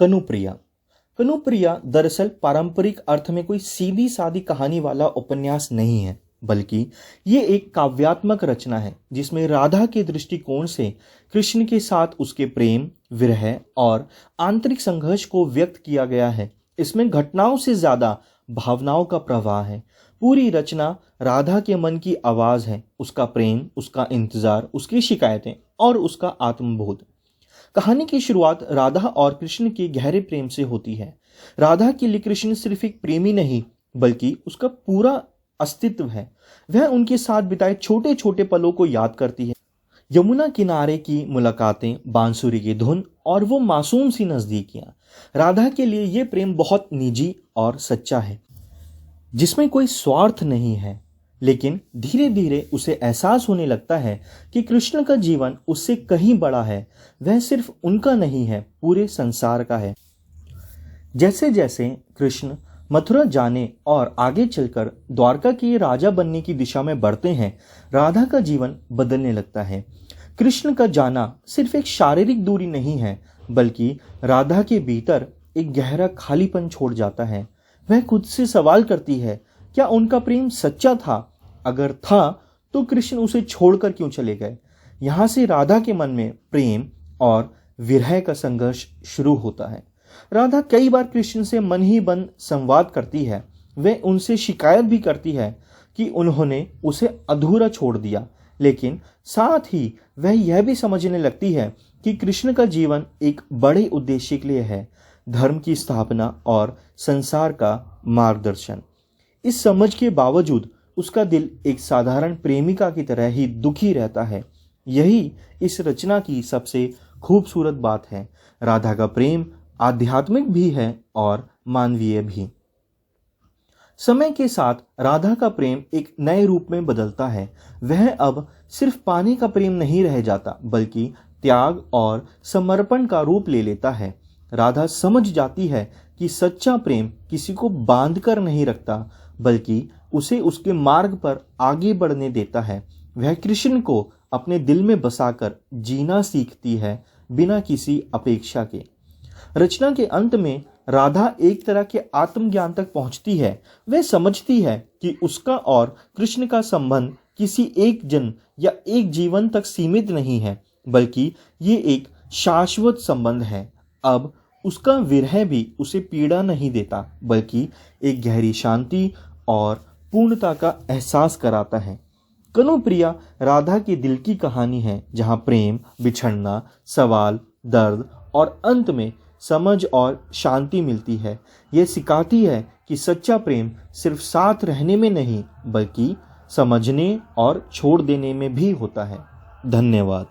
कनुप्रिया। कनुप्रिया दरअसल पारंपरिक अर्थ में कोई सीधी सादी कहानी वाला उपन्यास नहीं है, बल्कि ये एक काव्यात्मक रचना है जिसमें राधा के दृष्टिकोण से कृष्ण के साथ उसके प्रेम, विरह और आंतरिक संघर्ष को व्यक्त किया गया है। इसमें घटनाओं से ज्यादा भावनाओं का प्रवाह है। पूरी रचना राधा के मन की आवाज है, उसका प्रेम, उसका इंतजार, उसकी शिकायतें और उसका आत्मबोध। कहानी की शुरुआत राधा और कृष्ण के गहरे प्रेम से होती है। राधा के लिए कृष्ण सिर्फ एक प्रेमी नहीं, बल्कि उसका पूरा अस्तित्व है। वह उनके साथ बिताए छोटे छोटे पलों को याद करती है। यमुना किनारे की मुलाकातें, बांसुरी की धुन और वो मासूम सी नजदीकियां। राधा के लिए ये प्रेम बहुत निजी और सच्चा है, जिसमें कोई स्वार्थ नहीं है। लेकिन धीरे धीरे उसे एहसास होने लगता है कि कृष्ण का जीवन उससे कहीं बड़ा है। वह सिर्फ उनका नहीं है, पूरे संसार का है। जैसे जैसे कृष्ण मथुरा जाने और आगे चलकर द्वारका के राजा बनने की दिशा में बढ़ते हैं, राधा का जीवन बदलने लगता है। कृष्ण का जाना सिर्फ एक शारीरिक दूरी नहीं है, बल्कि राधा के भीतर एक गहरा खालीपन छोड़ जाता है। वह खुद से सवाल करती है, क्या उनका प्रेम सच्चा था? अगर था तो कृष्ण उसे छोड़कर क्यों चले गए? यहां से राधा के मन में प्रेम और विरह का संघर्ष शुरू होता है। राधा कई बार कृष्ण से मन ही मन संवाद करती है। वह उनसे शिकायत भी करती है कि उन्होंने उसे अधूरा छोड़ दिया, लेकिन साथ ही वह यह भी समझने लगती है कि कृष्ण का जीवन एक बड़े उद्देश्य के लिए है, धर्म की स्थापना और संसार का मार्गदर्शन। इस समझ के बावजूद उसका दिल एक साधारण प्रेमिका की तरह ही दुखी रहता है। यही इस रचना की सबसे खूबसूरत बात है। राधा का प्रेम आध्यात्मिक भी है और मानवीय भी। समय के साथ राधा का प्रेम एक नए रूप में बदलता है। वह अब सिर्फ पाने का प्रेम नहीं रह जाता, बल्कि त्याग और समर्पण का रूप ले लेता है। राधा समझ जाती है कि सच्चा प्रेम किसी को बांध कर नहीं रखता, बल्कि उसे उसके मार्ग पर आगे बढ़ने देता है। वह कृष्ण को अपने दिल में बसाकर जीना सीखती है, बिना किसी अपेक्षा के। रचना के अंत में राधा एक तरह के आत्मज्ञान तक पहुंचती है। वह समझती है कि उसका और कृष्ण का संबंध किसी एक जन्म या एक जीवन तक सीमित नहीं है, बल्कि ये एक शाश्वत संबंध है। अब उसका विरह भी उसे पीड़ा नहीं देता, बल्कि एक गहरी शांति और पूर्णता का एहसास कराता है। कनुप्रिया राधा के दिल की कहानी है, जहां प्रेम, बिछड़ना, सवाल, दर्द और अंत में समझ और शांति मिलती है। यह सिखाती है कि सच्चा प्रेम सिर्फ साथ रहने में नहीं, बल्कि समझने और छोड़ देने में भी होता है। धन्यवाद।